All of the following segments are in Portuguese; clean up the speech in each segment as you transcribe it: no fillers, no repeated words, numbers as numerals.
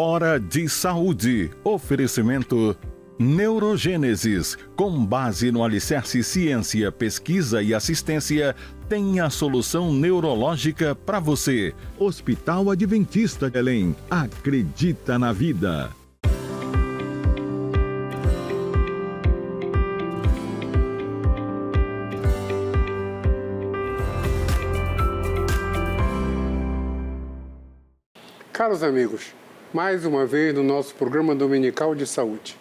Hora de Saúde. Oferecimento Neurogênesis. Com base no alicerce ciência, pesquisa e assistência, tem a solução neurológica para você. Hospital Adventista de Belém. Acredita na vida. Caros amigos, mais uma vez no nosso programa dominical de saúde,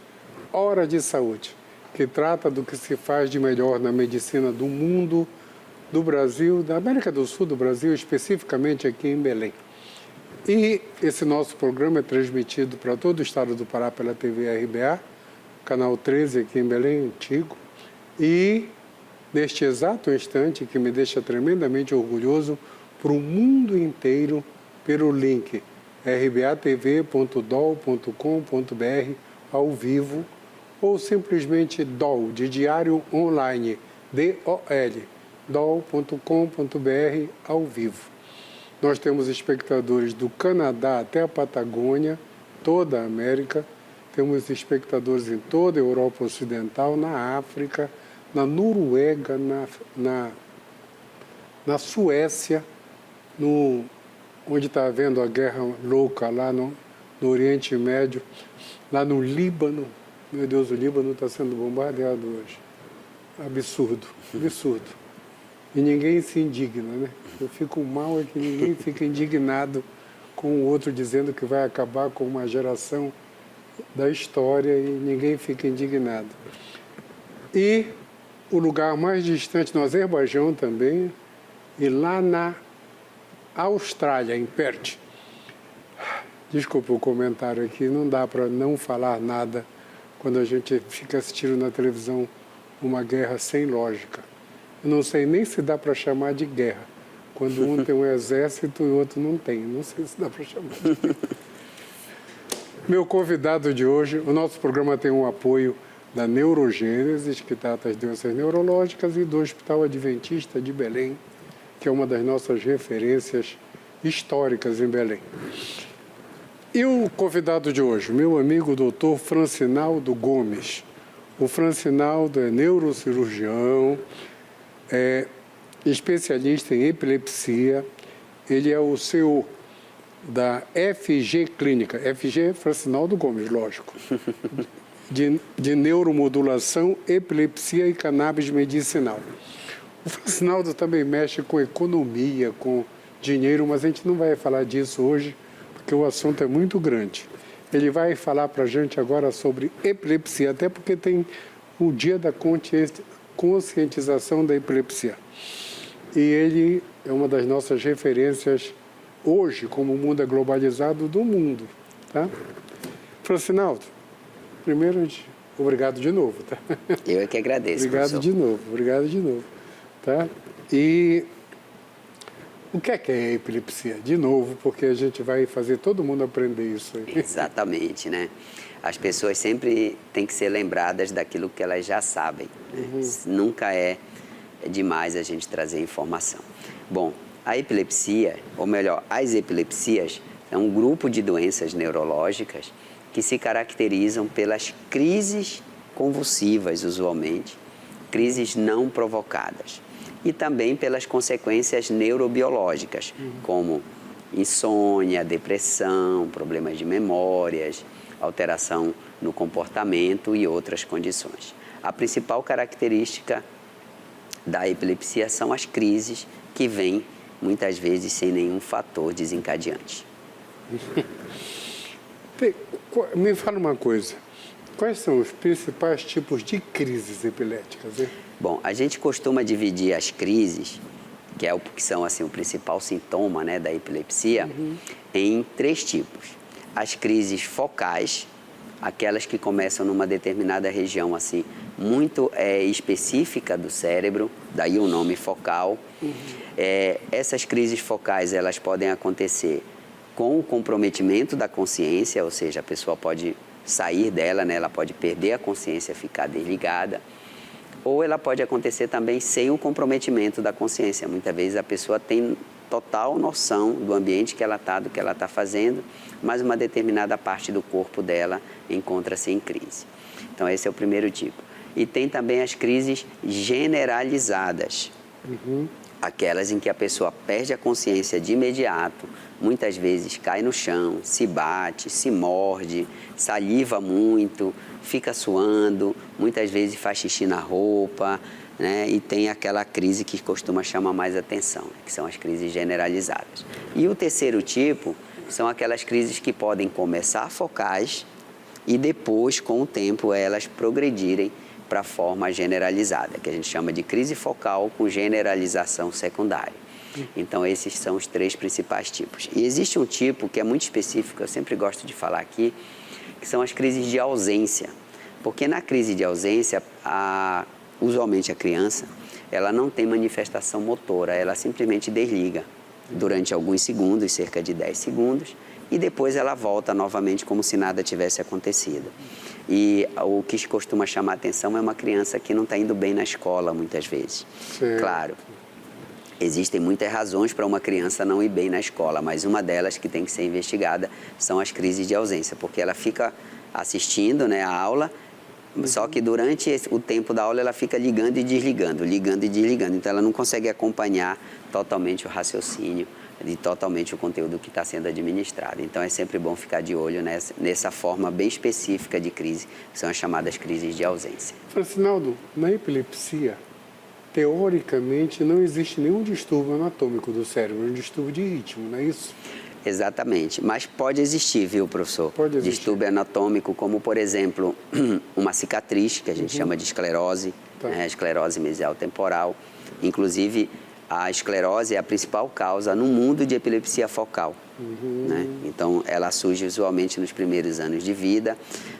Hora de Saúde, que trata do que se faz de melhor na medicina do mundo, do Brasil, da América do Sul, do Brasil, especificamente aqui em Belém. E esse nosso programa é transmitido para todo o estado do Pará pela TV RBA, canal 13 aqui em Belém, antigo. E neste exato instante, que me deixa tremendamente orgulhoso, para o mundo inteiro, pelo link rbatv.dol.com.br ao vivo, ou simplesmente DOL, de Diário Online, DOL, dol.com.br ao vivo. Nós temos espectadores do Canadá até a Patagônia, toda a América, temos espectadores em toda a Europa Ocidental, na África, na Noruega, na Suécia, onde está havendo a guerra louca lá no Oriente Médio, lá no Líbano. Meu Deus, o Líbano está sendo bombardeado hoje. Absurdo, absurdo. E ninguém se indigna, né? Eu fico mal é que ninguém fica indignado com o outro dizendo que vai acabar com uma geração da história e ninguém fica indignado. E o lugar mais distante, no Azerbaijão também, e lá na Austrália, em Perth. Desculpa o comentário aqui, não dá para não falar nada quando a gente fica assistindo na televisão uma guerra sem lógica. Eu não sei nem se dá para chamar de guerra, quando um tem um exército e o outro não tem. Não sei se dá para chamar de guerra. Meu convidado de hoje, o nosso programa tem um apoio da Neurogênesis, que trata as doenças neurológicas, e do Hospital Adventista de Belém, que é uma das nossas referências históricas em Belém. E o convidado de hoje, meu amigo doutor Francinaldo Gomes. O Francinaldo é neurocirurgião, é especialista em epilepsia, ele é o CEO da FG Clínica, FG Francinaldo Gomes, lógico, de neuromodulação, epilepsia e cannabis medicinal. O Francinaldo também mexe com economia, com dinheiro, mas a gente não vai falar disso hoje, porque o assunto é muito grande. Ele vai falar para a gente agora sobre epilepsia, até porque tem o dia da conscientização da epilepsia. E ele é uma das nossas referências hoje, como o mundo é globalizado, do mundo. Tá? Francinaldo, primeiro, obrigado de novo. Tá? Eu é que agradeço, obrigado professor. de novo, obrigado de novo. Tá? E o que é a epilepsia? De novo, porque a gente vai fazer todo mundo aprender isso aí. Exatamente, né? As pessoas sempre têm que ser lembradas daquilo que elas já sabem. Né? Nunca é demais a gente trazer informação. Bom, a epilepsia, ou melhor, as epilepsias, é um grupo de doenças neurológicas que se caracterizam pelas crises convulsivas, usualmente, crises não provocadas. E também pelas consequências neurobiológicas, como insônia, depressão, problemas de memórias, alteração no comportamento e outras condições. A principal característica da epilepsia são as crises que vêm, muitas vezes, sem nenhum fator desencadeante. Me fala uma coisa, quais são os principais tipos de crises epiléticas, hein? Bom, a gente costuma dividir as crises, que são assim, o principal sintoma, né, da epilepsia, em 3 tipos. As crises focais, aquelas que começam numa determinada região assim, muito específica do cérebro, daí o nome focal. Essas crises focais, elas podem acontecer com o comprometimento da consciência, ou seja, a pessoa pode sair dela, né, ela pode perder a consciência, ficar desligada. Ou ela pode acontecer também sem o comprometimento da consciência. Muitas vezes a pessoa tem total noção do ambiente que ela está, do que ela está fazendo, mas uma determinada parte do corpo dela encontra-se em crise. Então, esse é o primeiro tipo. E tem também as crises generalizadas, aquelas em que a pessoa perde a consciência de imediato, muitas vezes cai no chão, se bate, se morde, saliva muito, fica suando, muitas vezes faz xixi na roupa, né? E tem aquela crise que costuma chamar mais atenção, né? Que são as crises generalizadas. E o terceiro tipo são aquelas crises que podem começar focais e depois, com o tempo, elas progredirem para a forma generalizada, que a gente chama de crise focal com generalização secundária. Então, esses são os 3 principais tipos. E existe um tipo que é muito específico, eu sempre gosto de falar aqui, que são as crises de ausência. Porque na crise de ausência, usualmente a criança, ela não tem manifestação motora, ela simplesmente desliga durante alguns segundos, cerca de 10 segundos, e depois ela volta novamente como se nada tivesse acontecido. E o que costuma chamar a atenção é uma criança que não está indo bem na escola, muitas vezes. Sim. Claro, existem muitas razões para uma criança não ir bem na escola, mas uma delas que tem que ser investigada são as crises de ausência, porque ela fica assistindo, né, a aula, só que durante o tempo da aula ela fica ligando e desligando, então ela não consegue acompanhar totalmente o raciocínio e totalmente o conteúdo que está sendo administrado. Então é sempre bom ficar de olho nessa forma bem específica de crise, que são as chamadas crises de ausência. Francinaldo, na epilepsia, teoricamente não existe nenhum distúrbio anatômico do cérebro, um distúrbio de ritmo, não é isso? Exatamente, mas pode existir, viu, professor? Pode existir. Distúrbio anatômico, como, por exemplo, uma cicatriz, que a gente chama de esclerose, Tá. né? Esclerose mesial temporal. Inclusive, a esclerose é a principal causa no mundo de epilepsia focal. Né? Então, ela surge usualmente nos primeiros anos de vida,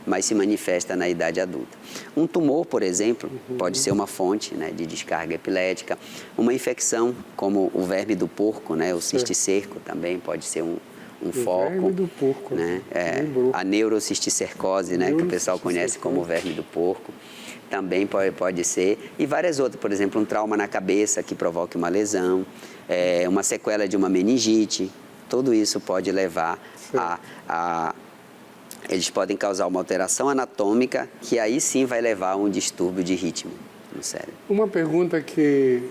mas se manifesta na idade adulta. Um tumor, por exemplo, pode ser uma fonte, né, de descarga epilética. Uma infecção, como o verme do porco, né, o cisticerco também pode ser um foco. Verme do porco, Né? lembrou. A neurocisticercose, né, que o pessoal conhece como verme do porco, também pode ser. E várias outras, por exemplo, um trauma na cabeça que provoque uma lesão, uma sequela de uma meningite. Tudo isso pode levar eles podem causar uma alteração anatômica, que aí sim vai levar a um distúrbio de ritmo no cérebro. Uma pergunta que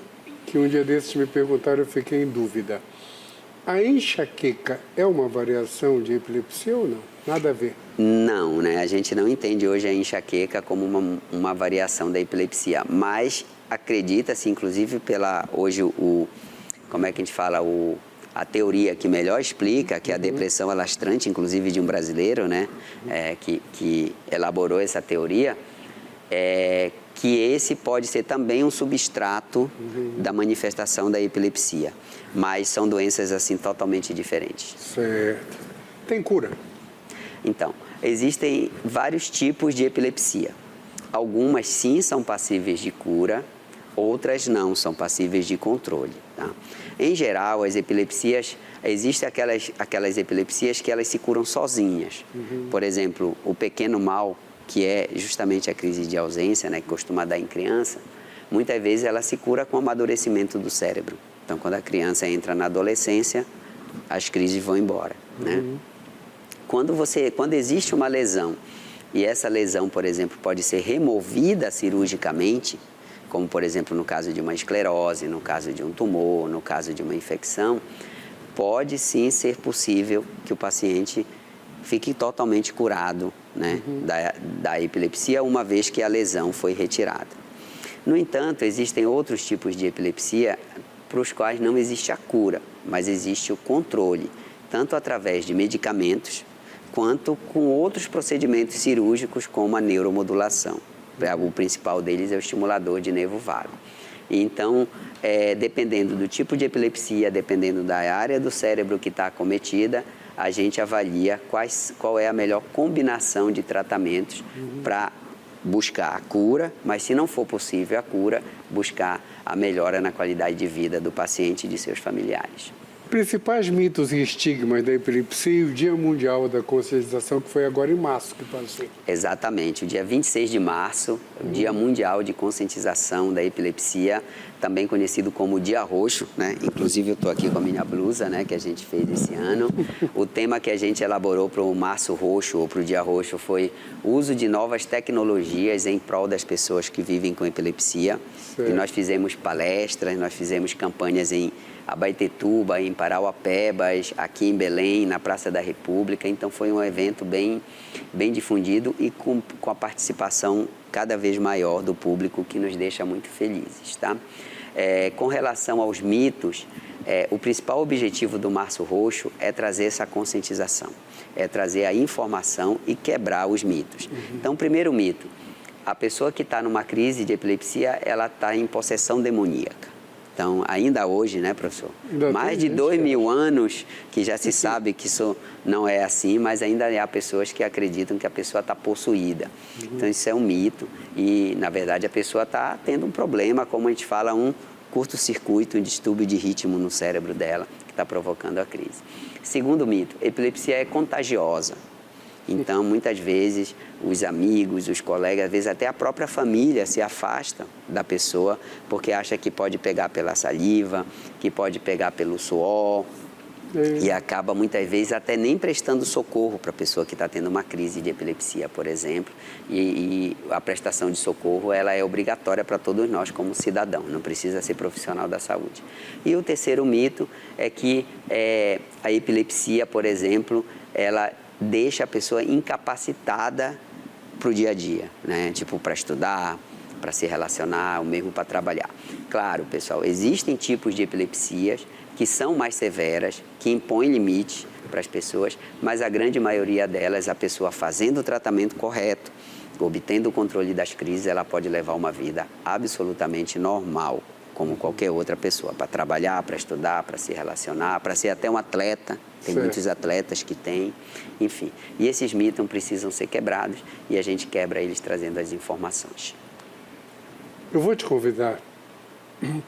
um dia desses me perguntaram, eu fiquei em dúvida. A enxaqueca é uma variação de epilepsia ou não? Nada a ver. Não, né? A gente não entende hoje a enxaqueca como uma variação da epilepsia, mas acredita-se, inclusive, hoje como é que a gente fala, a teoria que melhor explica, que é a depressão alastrante, inclusive de um brasileiro, né, que elaborou essa teoria, que esse pode ser também um substrato da manifestação da epilepsia, mas são doenças assim totalmente diferentes. Certo. Tem cura? Então, existem vários tipos de epilepsia. Algumas sim são passíveis de cura, outras não, são passíveis de controle. Tá? Em geral, as epilepsias, existem aquelas epilepsias que elas se curam sozinhas. Por exemplo, o pequeno mal, que é justamente a crise de ausência, né, que costuma dar em criança, muitas vezes ela se cura com o amadurecimento do cérebro. Então, quando a criança entra na adolescência, as crises vão embora. Né? Quando existe uma lesão, e essa lesão, por exemplo, pode ser removida cirurgicamente, como, por exemplo, no caso de uma esclerose, no caso de um tumor, no caso de uma infecção, pode sim ser possível que o paciente fique totalmente curado, né, da epilepsia, uma vez que a lesão foi retirada. No entanto, existem outros tipos de epilepsia para os quais não existe a cura, mas existe o controle, tanto através de medicamentos, quanto com outros procedimentos cirúrgicos, como a neuromodulação. O principal deles é o estimulador de nervo vago. Então, dependendo do tipo de epilepsia, dependendo da área do cérebro que está acometida, a gente avalia qual é a melhor combinação de tratamentos para buscar a cura, mas se não for possível a cura, buscar a melhora na qualidade de vida do paciente e de seus familiares. Principais mitos e estigmas da epilepsia e o Dia Mundial da Conscientização, que foi agora em março que passou. Exatamente, o dia 26 de março, o Dia Mundial de Conscientização da Epilepsia, também conhecido como Dia Roxo, né? Inclusive eu estou aqui com a minha blusa, né, que a gente fez esse ano. O tema que a gente elaborou para o Março Roxo, ou para o Dia Roxo, foi o uso de novas tecnologias em prol das pessoas que vivem com epilepsia. Certo. E nós fizemos palestras, nós fizemos campanhas em Abaetetuba, em Parauapebas, aqui em Belém, na Praça da República. Então foi um evento bem difundido e com a participação cada vez maior do público, que nos deixa muito felizes, tá? Com relação aos mitos, o principal objetivo do Março Roxo é trazer essa conscientização, é trazer a informação e quebrar os mitos. Então, primeiro mito, a pessoa que está numa crise de epilepsia, ela está em possessão demoníaca. Então, ainda hoje, né, professor? Mais de 2.000 anos que já se sabe que isso não é assim, mas ainda há pessoas que acreditam que a pessoa está possuída. Então, isso é um mito e, na verdade, a pessoa está tendo um problema, como a gente fala, um curto-circuito, um distúrbio de ritmo no cérebro dela, que está provocando a crise. Segundo mito, epilepsia é contagiosa. Então, muitas vezes, os amigos, os colegas, às vezes até a própria família se afasta da pessoa porque acha que pode pegar pela saliva, que pode pegar pelo suor e acaba, muitas vezes, até nem prestando socorro para a pessoa que está tendo uma crise de epilepsia, por exemplo. E a prestação de socorro, ela é obrigatória para todos nós como cidadão, não precisa ser profissional da saúde. E o terceiro mito é que a epilepsia, por exemplo, ela deixa a pessoa incapacitada para o dia a dia, né? Tipo, para estudar, para se relacionar, ou mesmo para trabalhar. Claro, pessoal, existem tipos de epilepsias que são mais severas, que impõem limites para as pessoas, mas a grande maioria delas, a pessoa fazendo o tratamento correto, obtendo o controle das crises, ela pode levar uma vida absolutamente normal, como qualquer outra pessoa, para trabalhar, para estudar, para se relacionar, para ser até um atleta. Tem muitos atletas que têm, enfim. E esses mitos precisam ser quebrados e a gente quebra eles trazendo as informações. Eu vou te convidar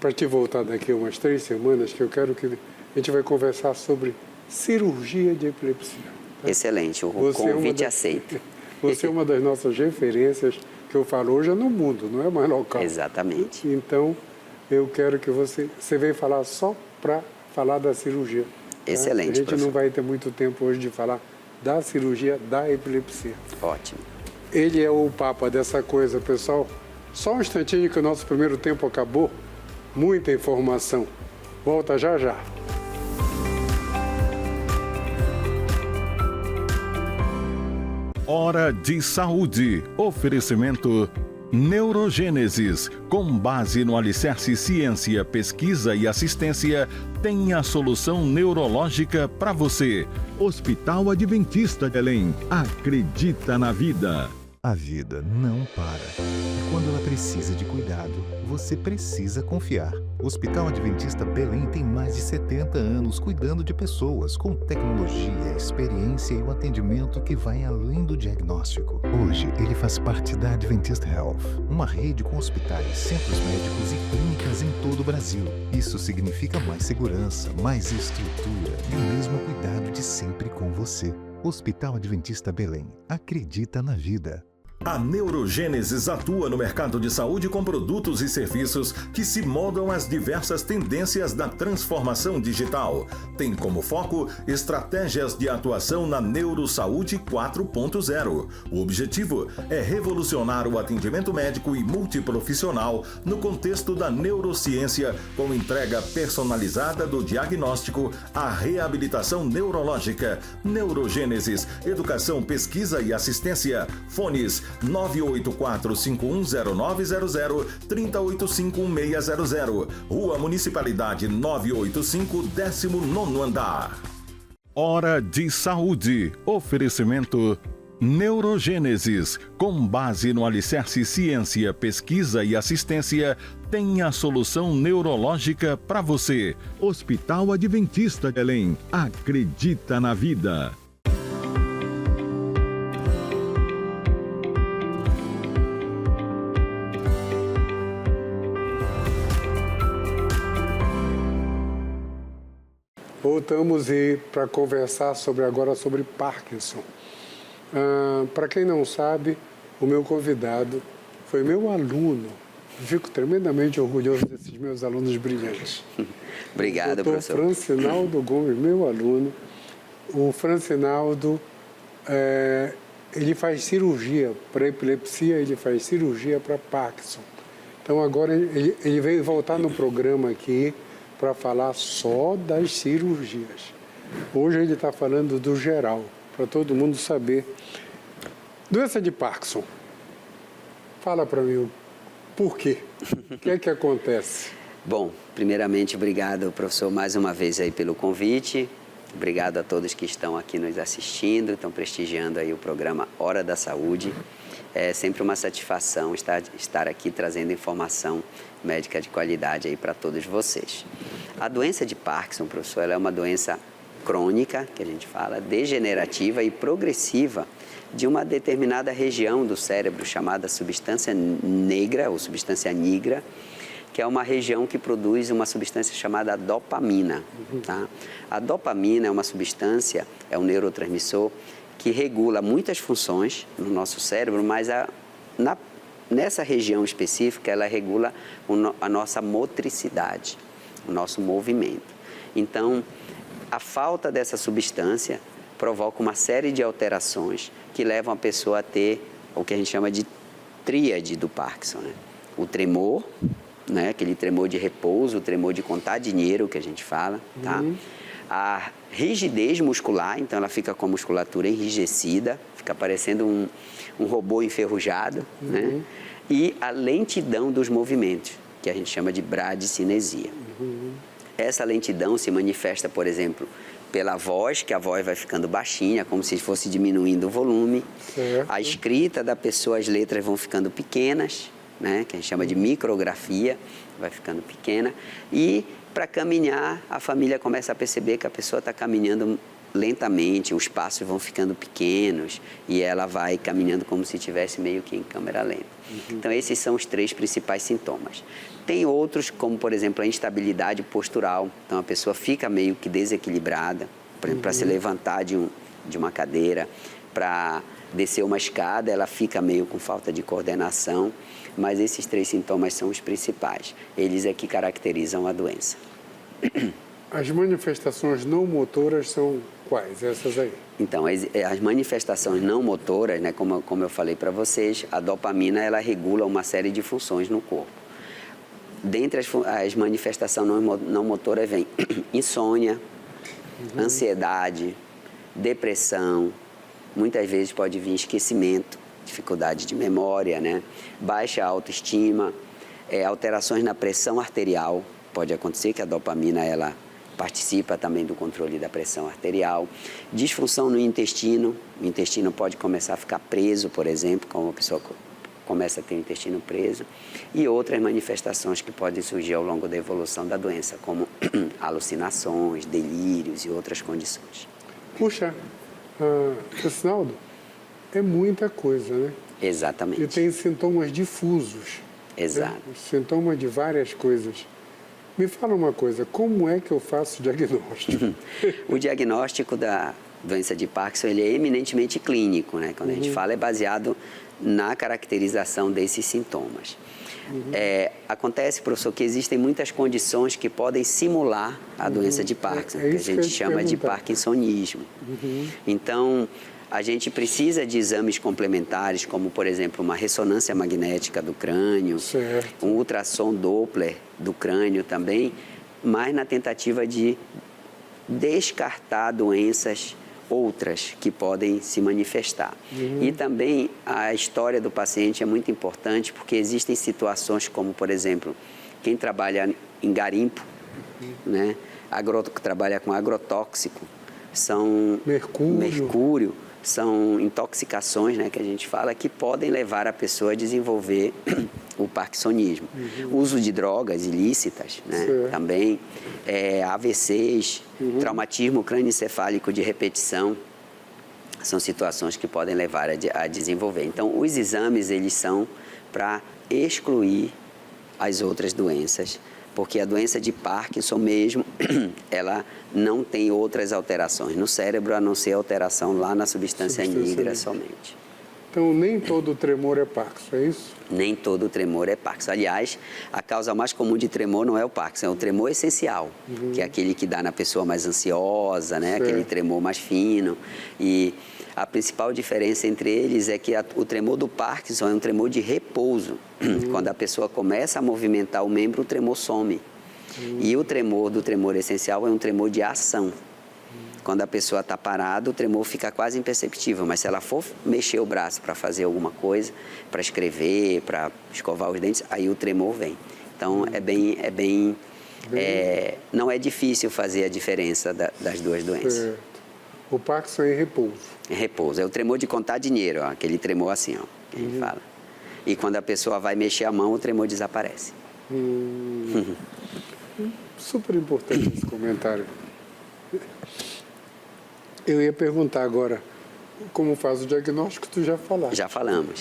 para te voltar daqui a umas 3 semanas, que eu quero que a gente vai conversar sobre cirurgia de epilepsia. Tá? Excelente, o convite aceito. Você é uma das nossas referências, que eu falo hoje é no mundo, não é mais local. Exatamente. Então, eu quero que você venha falar só para falar da cirurgia. Tá? Excelente, A gente professor. não vai ter muito tempo hoje de falar da cirurgia da epilepsia. Ótimo. Ele é o papa dessa coisa, pessoal. Só um instantinho que o nosso primeiro tempo acabou. Muita informação. Volta já já. Hora de Saúde. Oferecimento Neurogênesis. Com base no alicerce ciência, pesquisa e assistência, tem a solução neurológica para você. Hospital Adventista de Belém. Acredita na vida. A vida não para. E quando ela precisa de cuidado, você precisa confiar. O Hospital Adventista Belém tem mais de 70 anos cuidando de pessoas com tecnologia, experiência e um atendimento que vai além do diagnóstico. Hoje, ele faz parte da Adventist Health, uma rede com hospitais, centros médicos e clínicas em todo o Brasil. Isso significa mais segurança, mais estrutura e o mesmo cuidado de sempre com você. Hospital Adventista Belém. Acredita na vida. A Neurogênesis atua no mercado de saúde com produtos e serviços que se moldam às diversas tendências da transformação digital. Tem como foco estratégias de atuação na Neurosaúde 4.0. O objetivo é revolucionar o atendimento médico e multiprofissional no contexto da neurociência, com entrega personalizada do diagnóstico à reabilitação neurológica. Neurogênesis, educação, pesquisa e assistência. Fones 984-510900, 3085-1600. Rua Municipalidade 985, 19º andar. Hora de Saúde. Oferecimento Neurogênesis. Com base no alicerce ciência, pesquisa e assistência, tem a solução neurológica para você. Hospital Adventista de Belém. Acredita na vida. voltamos para conversar agora sobre Parkinson. Para quem não sabe, o meu convidado foi meu aluno. Fico tremendamente orgulhoso desses meus alunos brilhantes. Obrigado, professor. O Francinaldo Gomes, meu aluno. O Francinaldo, ele faz cirurgia para epilepsia, ele faz cirurgia para Parkinson. Então, agora ele veio voltar no programa aqui para falar só das cirurgias. Hoje ele está falando do geral, para todo mundo saber. Doença de Parkinson. Fala para mim o porquê. O que é que acontece? Bom, primeiramente, obrigado, professor, mais uma vez aí pelo convite. Obrigado a todos que estão aqui nos assistindo, estão prestigiando aí o programa Hora da Saúde. É sempre uma satisfação estar aqui trazendo informação médica de qualidade aí para todos vocês. A doença de Parkinson, professor, ela é uma doença crônica, que a gente fala, degenerativa e progressiva de uma determinada região do cérebro chamada substância negra ou substância nigra, que é uma região que produz uma substância chamada dopamina. Tá? A dopamina é uma substância, é um neurotransmissor que regula muitas funções no nosso cérebro, mas nessa região específica ela regula a nossa motricidade, o nosso movimento. Então, a falta dessa substância provoca uma série de alterações que levam a pessoa a ter o que a gente chama de tríade do Parkinson, né? O tremor, né? Aquele tremor de repouso, o tremor de contar dinheiro que a gente fala, tá? A rigidez muscular, então ela fica com a musculatura enrijecida, fica parecendo um robô enferrujado, né? E a lentidão dos movimentos, que a gente chama de bradicinesia. Essa lentidão se manifesta, por exemplo, pela voz, que a voz vai ficando baixinha, como se fosse diminuindo o volume. Certo. A escrita da pessoa, as letras vão ficando pequenas, né, que a gente chama de micrografia, vai ficando pequena. E para caminhar, a família começa a perceber que a pessoa está caminhando lentamente, os passos vão ficando pequenos e ela vai caminhando como se estivesse meio que em câmera lenta. Então, esses são os 3 principais sintomas. Tem outros, como, por exemplo, a instabilidade postural. Então, a pessoa fica meio que desequilibrada, por exemplo, para se levantar de uma cadeira, para descer uma escada, ela fica meio com falta de coordenação. Mas esses 3 sintomas são os principais. Eles é que caracterizam a doença. As manifestações não motoras são quais? Essas aí? Então, as manifestações não motoras, né, como eu falei para vocês, a dopamina ela regula uma série de funções no corpo. Dentre as manifestações não motoras vem insônia, ansiedade, depressão, muitas vezes pode vir esquecimento, dificuldade de memória, né? Baixa autoestima, alterações na pressão arterial. Pode acontecer que a dopamina ela participa também do controle da pressão arterial. Disfunção no intestino. O intestino pode começar a ficar preso, por exemplo, como a pessoa começa a ter o intestino preso. E outras manifestações que podem surgir ao longo da evolução da doença, como alucinações, delírios e outras condições. Puxa, Francinaldo, é muita coisa, né? Exatamente. E tem sintomas difusos. Exato. Né? Sintomas de várias coisas. Me fala uma coisa, como é que eu faço o diagnóstico? O diagnóstico da doença de Parkinson ele é eminentemente clínico, né? Quando a gente fala, é baseado na caracterização desses sintomas. Acontece, professor, que existem muitas condições que podem simular a doença de Parkinson, que a gente chama de parkinsonismo. Então, a gente precisa de exames complementares, como, por exemplo, uma ressonância magnética do crânio, certo, um ultrassom Doppler do crânio também, mas na tentativa de descartar doenças outras que podem se manifestar. E também a história do paciente é muito importante, porque existem situações como, por exemplo, quem trabalha em garimpo, né, trabalha com agrotóxico, são mercúrio, são intoxicações, né, que a gente fala, que podem levar a pessoa a desenvolver o parkinsonismo. Uso de drogas ilícitas, né, também, AVCs, traumatismo crânioencefálico de repetição, são situações que podem levar a desenvolver. Então, os exames, eles são para excluir as outras doenças, porque a doença de Parkinson mesmo, ela não tem outras alterações no cérebro, a não ser alteração lá na substância negra somente. Então, nem todo tremor é Parkinson, é isso? Nem todo tremor é Parkinson. Aliás, a causa mais comum de tremor não é o Parkinson, é o tremor essencial, que é aquele que dá na pessoa mais ansiosa, né? Aquele tremor mais fino. E a principal diferença entre eles é que o tremor do Parkinson é um tremor de repouso. Quando a pessoa começa a movimentar o membro, o tremor some. E o tremor do tremor essencial é um tremor de ação. Quando a pessoa está parada, o tremor fica quase imperceptível, mas se ela for mexer o braço para fazer alguma coisa, para escrever, para escovar os dentes, aí o tremor vem. Então, não é difícil fazer a diferença das duas doenças. Certo. O Parkinson é em repouso. É repouso. É o tremor de contar dinheiro, ó, aquele tremor assim, ó, que a gente fala. E quando a pessoa vai mexer a mão, o tremor desaparece. Super importante esse comentário. Eu ia perguntar agora, como faz o diagnóstico, tu já falaste. Já falamos.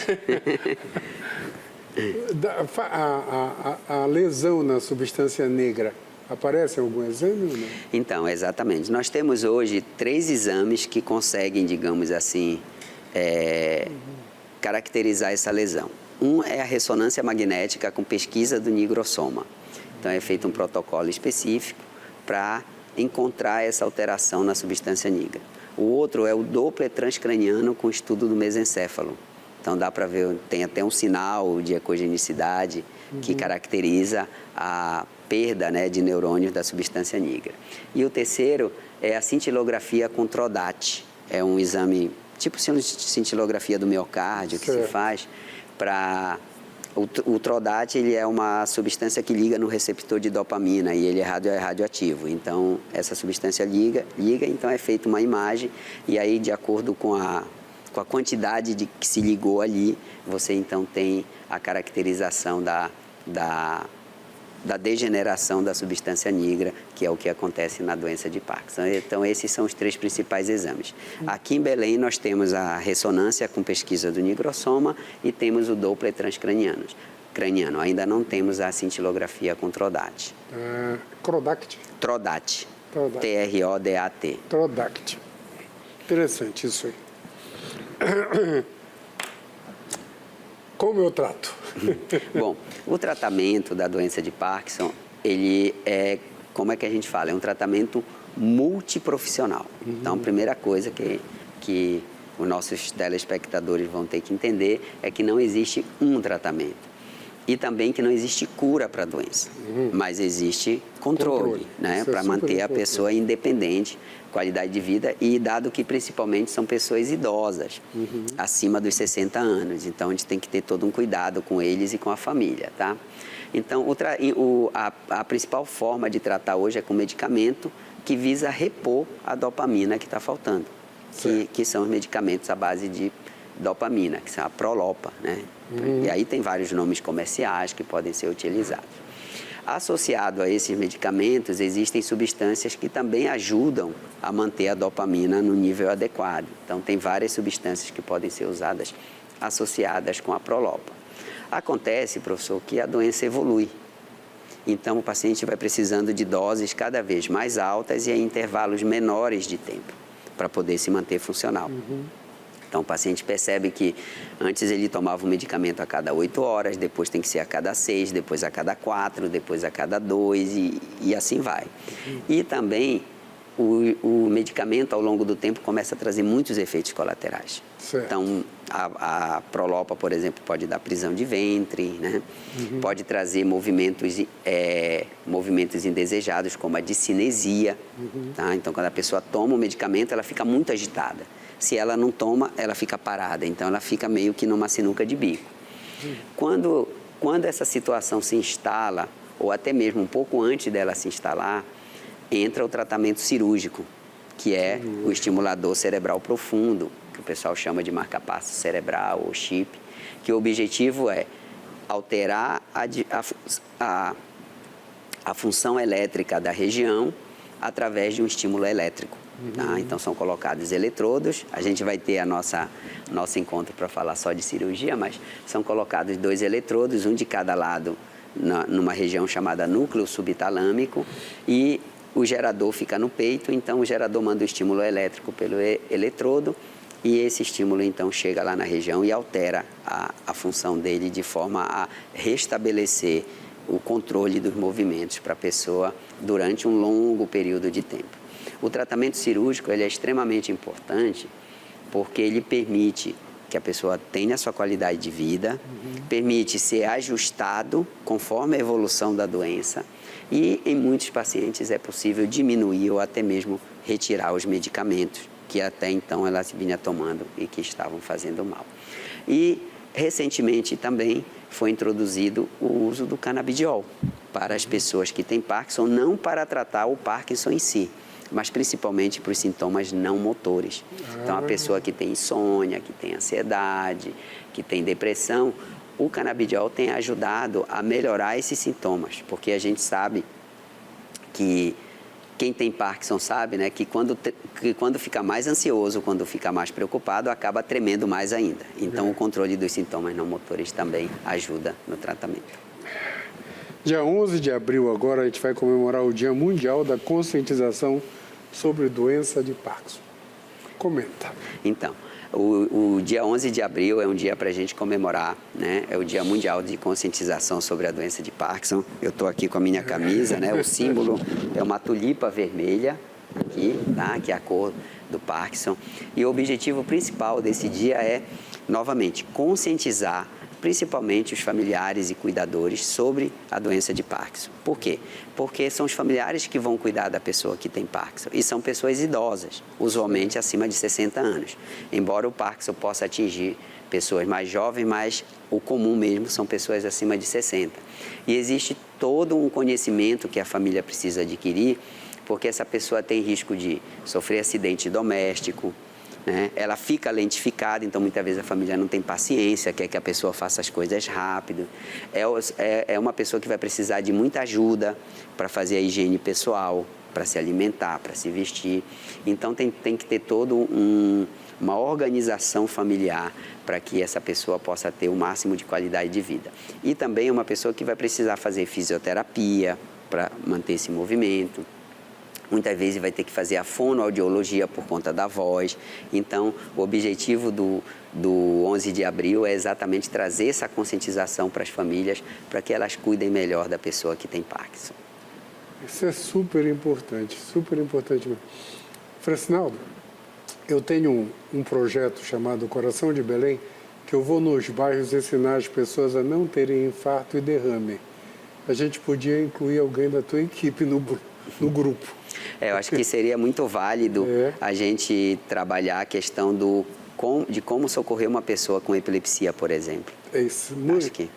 A lesão na substância negra, aparece em algum exame ou não? Então, exatamente. Nós temos hoje 3 exames que conseguem, digamos assim, caracterizar essa lesão. Um é a ressonância magnética com pesquisa do nigrossoma. Então, é feito um protocolo específico para encontrar essa alteração na substância negra. O outro é o Doppler transcraniano com estudo do mesencéfalo. Então, dá para ver, tem até um sinal de ecogenicidade que caracteriza a perda, né, de neurônios da substância negra. E o terceiro é a cintilografia com TRODAT. É um exame, tipo cintilografia do miocárdio, que se faz para... O TRODAT, ele é uma substância que liga no receptor de dopamina e ele é radioativo. Então, essa substância liga, então é feita uma imagem e aí, de acordo com a quantidade de que se ligou ali, você então tem a caracterização da degeneração da substância negra, que é o que acontece na doença de Parkinson. Então, esses são os 3 principais exames. Aqui em Belém, nós temos a ressonância com pesquisa do nigrossoma e temos o Doppler transcraniano. Ainda não temos a cintilografia com TRODAT. TRODAT. TRODAT. TRODAT. TRODAT. Interessante isso aí. Como eu trato? Bom, o tratamento da doença de Parkinson, ele é, como é que a gente fala? É um tratamento multiprofissional. Então, a primeira coisa que os nossos telespectadores vão ter que entender é que não existe um tratamento. E também que não existe cura para a doença, mas existe controle. Né, para manter a pessoa independente, qualidade de vida, e dado que principalmente são pessoas idosas, acima dos 60 anos. Então, a gente tem que ter todo um cuidado com eles e com a família, tá? Então, a principal forma de tratar hoje é com medicamento que visa repor a dopamina que está faltando, que são os medicamentos à base de dopamina, que são a Prolopa, né? E aí tem vários nomes comerciais que podem ser utilizados. Associado a esses medicamentos, existem substâncias que também ajudam a manter a dopamina no nível adequado. Então, tem várias substâncias que podem ser usadas associadas com a Prolopa. Acontece, professor, que a doença evolui. Então, o paciente vai precisando de doses cada vez mais altas e em intervalos menores de tempo para poder se manter funcional. Então, o paciente percebe que antes ele tomava um medicamento a cada 8 horas, depois tem que ser a cada 6, depois a cada 4, depois a cada 2 e assim vai. E também o medicamento, ao longo do tempo, começa a trazer muitos efeitos colaterais. Certo. Então, a Prolopa, por exemplo, pode dar prisão de ventre, né? Pode trazer movimentos indesejados, como a discinesia. Tá? Então, quando a pessoa toma o medicamento, ela fica muito agitada. Se ela não toma, ela fica parada. Então, ela fica meio que numa sinuca de bico. Quando essa situação se instala, ou até mesmo um pouco antes dela se instalar, entra o tratamento cirúrgico, que é o estimulador cerebral profundo, que o pessoal chama de marca-passo cerebral ou chip, que o objetivo é alterar a função elétrica da região através de um estímulo elétrico. Tá? Então, são colocados eletrodos. A gente vai ter nosso encontro para falar só de cirurgia, mas são colocados 2 eletrodos, um de cada lado numa região chamada núcleo subtalâmico e o gerador fica no peito, então o gerador manda o estímulo elétrico pelo eletrodo e esse estímulo então chega lá na região e altera a função dele de forma a restabelecer o controle dos movimentos para a pessoa durante um longo período de tempo. O tratamento cirúrgico ele é extremamente importante porque ele permite que a pessoa tenha a sua qualidade de vida, permite ser ajustado conforme a evolução da doença e em muitos pacientes é possível diminuir ou até mesmo retirar os medicamentos que até então ela vinha tomando e que estavam fazendo mal. E recentemente também foi introduzido o uso do canabidiol para as pessoas que têm Parkinson, não para tratar o Parkinson em si, mas principalmente para os sintomas não motores. Então, a pessoa que tem insônia, que tem ansiedade, que tem depressão, o canabidiol tem ajudado a melhorar esses sintomas, porque a gente sabe que quem tem Parkinson sabe, né, que quando fica mais ansioso, quando fica mais preocupado, acaba tremendo mais ainda. Então, o controle dos sintomas não motores também ajuda no tratamento. Dia 11 de abril agora a gente vai comemorar o Dia Mundial da Conscientização sobre Doença de Parkinson. Comenta. Então, o dia 11 de abril é um dia para a gente comemorar, né? É o Dia Mundial de Conscientização sobre a Doença de Parkinson. Eu estou aqui com a minha camisa, né? O símbolo é uma tulipa vermelha, aqui, tá? Que é a cor do Parkinson. E o objetivo principal desse dia é, novamente, conscientizar principalmente os familiares e cuidadores sobre a doença de Parkinson. Por quê? Porque são os familiares que vão cuidar da pessoa que tem Parkinson e são pessoas idosas, usualmente acima de 60 anos. Embora o Parkinson possa atingir pessoas mais jovens, mas o comum mesmo são pessoas acima de 60. E existe todo um conhecimento que a família precisa adquirir, porque essa pessoa tem risco de sofrer acidente doméstico, né? Ela fica lentificada, então muitas vezes a família não tem paciência, quer que a pessoa faça as coisas rápido. É uma pessoa que vai precisar de muita ajuda para fazer a higiene pessoal, para se alimentar, para se vestir. Então tem que ter toda uma organização familiar para que essa pessoa possa ter o máximo de qualidade de vida. E também é uma pessoa que vai precisar fazer fisioterapia para manter esse movimento. Muitas vezes vai ter que fazer a fonoaudiologia por conta da voz. Então, o objetivo do 11 de abril é exatamente trazer essa conscientização para as famílias, para que elas cuidem melhor da pessoa que tem Parkinson. Isso é super importante mesmo. Francinaldo, eu tenho um projeto chamado Coração de Belém, que eu vou nos bairros ensinar as pessoas a não terem infarto e derrame. A gente podia incluir alguém da tua equipe no grupo. Eu acho que seria muito válido a gente trabalhar a questão de como socorrer uma pessoa com epilepsia, por exemplo. É isso. Acho que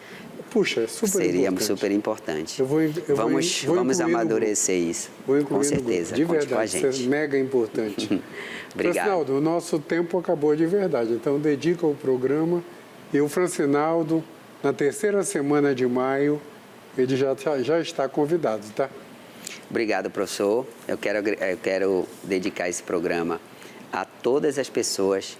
puxa, é seria super importante. Vamos amadurecer isso. Com certeza. De Conte verdade, com a gente. Isso é mega importante. Obrigado. Francinaldo, o nosso tempo acabou de verdade, então dedica o programa. E o Francinaldo, na terceira semana de maio, ele já está convidado, tá? Obrigado, professor. Eu quero dedicar esse programa a todas as pessoas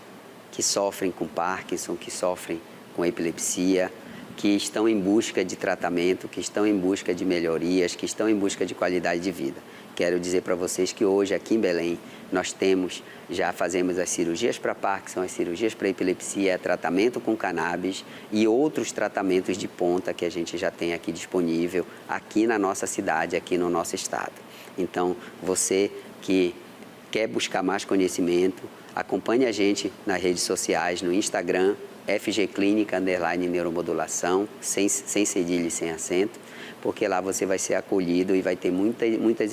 que sofrem com Parkinson, que sofrem com epilepsia, que estão em busca de tratamento, que estão em busca de melhorias, que estão em busca de qualidade de vida. Quero dizer para vocês que hoje, aqui em Belém, nós já fazemos as cirurgias para Parkinson, as cirurgias para epilepsia, tratamento com cannabis e outros tratamentos de ponta que a gente já tem aqui disponível, aqui na nossa cidade, aqui no nosso estado. Então, você que quer buscar mais conhecimento, acompanhe a gente nas redes sociais, no Instagram, FG Clínica _neuromodulação, sem cedilha e sem acento, porque lá você vai ser acolhido e vai ter muitas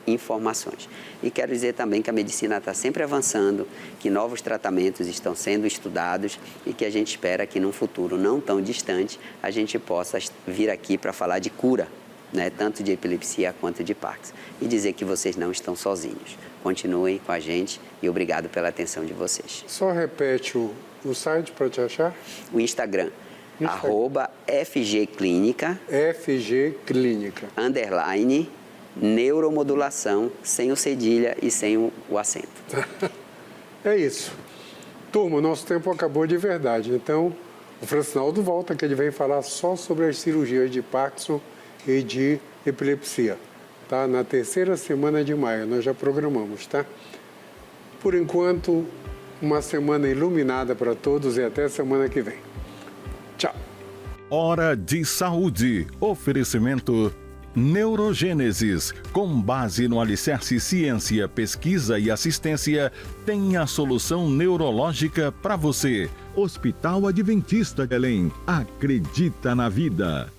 informações. E quero dizer também que a medicina está sempre avançando, que novos tratamentos estão sendo estudados e que a gente espera que num futuro não tão distante a gente possa vir aqui para falar de cura, né, tanto de epilepsia quanto de Parkinson. E dizer que vocês não estão sozinhos. Continuem com a gente e obrigado pela atenção de vocês. Só repete o site para te achar? O Instagram. @FG Clínica _ neuromodulação, sem o cedilha e sem o acento. É isso. Turma, o nosso tempo acabou de verdade. Então, O Francinaldo volta, que ele vem falar só sobre as cirurgias de Parkinson e de epilepsia. Tá? Na 3ª semana de maio, nós já programamos, tá? Por enquanto, uma semana iluminada para todos e até semana que vem. Tchau. Hora de Saúde. Oferecimento Neurogênesis. Com base no alicerce ciência, pesquisa e assistência, tem a solução neurológica para você. Hospital Adventista de Belém. Acredita na vida.